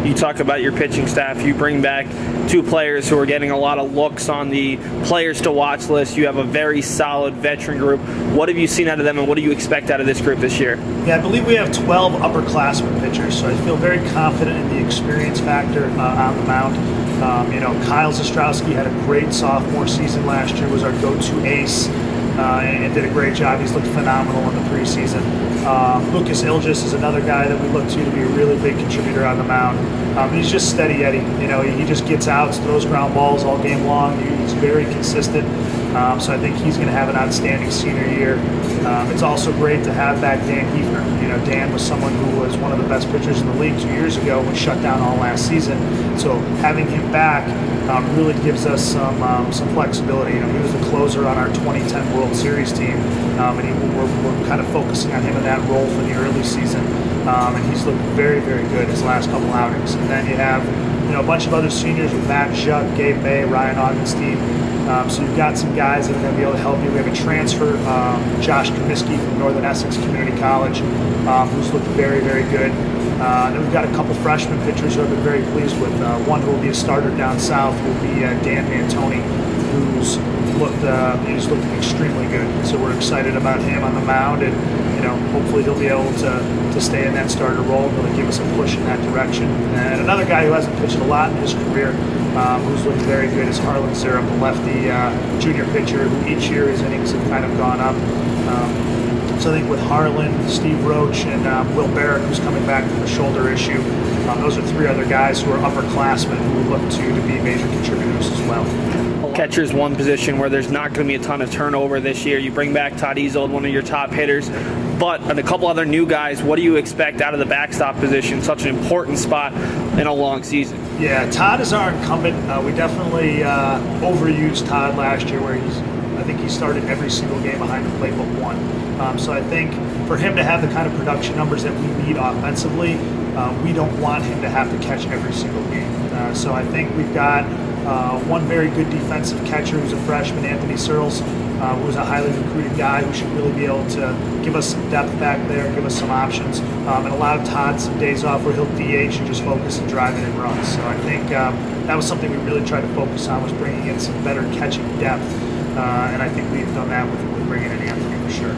You talk about your pitching staff. You bring back two players who are getting a lot of looks on the players to watch list. You have a very solid veteran group. What have you seen out of them, and what do you expect out of this group this year? Yeah, I believe we have 12 upperclassmen pitchers, so I feel very confident in the experience factor on the mound. Kyle Zastrowski had a great sophomore season last year, was our go-to ace, and did a great job. He's looked phenomenal in the preseason. Lucas Ilgis is another guy that we look to be a really big contributor on the mound. He's just steady Eddie. He just gets outs, throws ground balls all game long. He's very consistent. So I think he's going to have an outstanding senior year. It's also great to have back Dan Hefner. Dan was someone who was one of the best pitchers in the league 2 years ago, was shut down all last season. So having him back really gives us some flexibility. He was the closer on our 2010 World Series team, and we're kind of focusing on him in that role for the early season. And he's looked very, very good his last couple outings. And then you have a bunch of other seniors with Matt Schuck, Gabe May, Ryan Augenstein. So you've got some guys that are going to be able to help you. We have a transfer, Josh Comiskey from Northern Essex Community College, who's looked very, very good. Then we've got a couple freshman pitchers who I've been very pleased with. One who will be a starter down south will be Dan Mantoni, who's looked extremely good. So we're excited about him on the mound, and hopefully he'll be able to stay in that starter role and really give us a push in that direction. And another guy who hasn't pitched a lot in his career, who's looked very good, is Harlan Zerup, a lefty junior pitcher who each year his innings have kind of gone up. So I think with Harlan, Steve Roach, and Will Barrick, who's coming back from a shoulder issue, those are three other guys who are upperclassmen who we look to be major contributors as well. Catcher is one position where there's not going to be a ton of turnover this year. You bring back Todd Ezold, one of your top hitters, but a couple other new guys. What do you expect out of the backstop position, such an important spot in a long season? Yeah, Todd is our incumbent. We definitely overused Todd last year, where I think he started every single game behind the plate but one. So I think for him to have the kind of production numbers that we need offensively, we don't want him to have to catch every single game. So I think we've got one very good defensive catcher who's a freshman, Anthony Searles, who's a highly recruited guy who should really be able to give us some depth back there, give us some options, and allow Todd some days off where he'll DH and just focus on driving and runs. So I think that was something we really tried to focus on, was bringing in some better catching depth, and I think we've done that with bringing in Anthony for sure.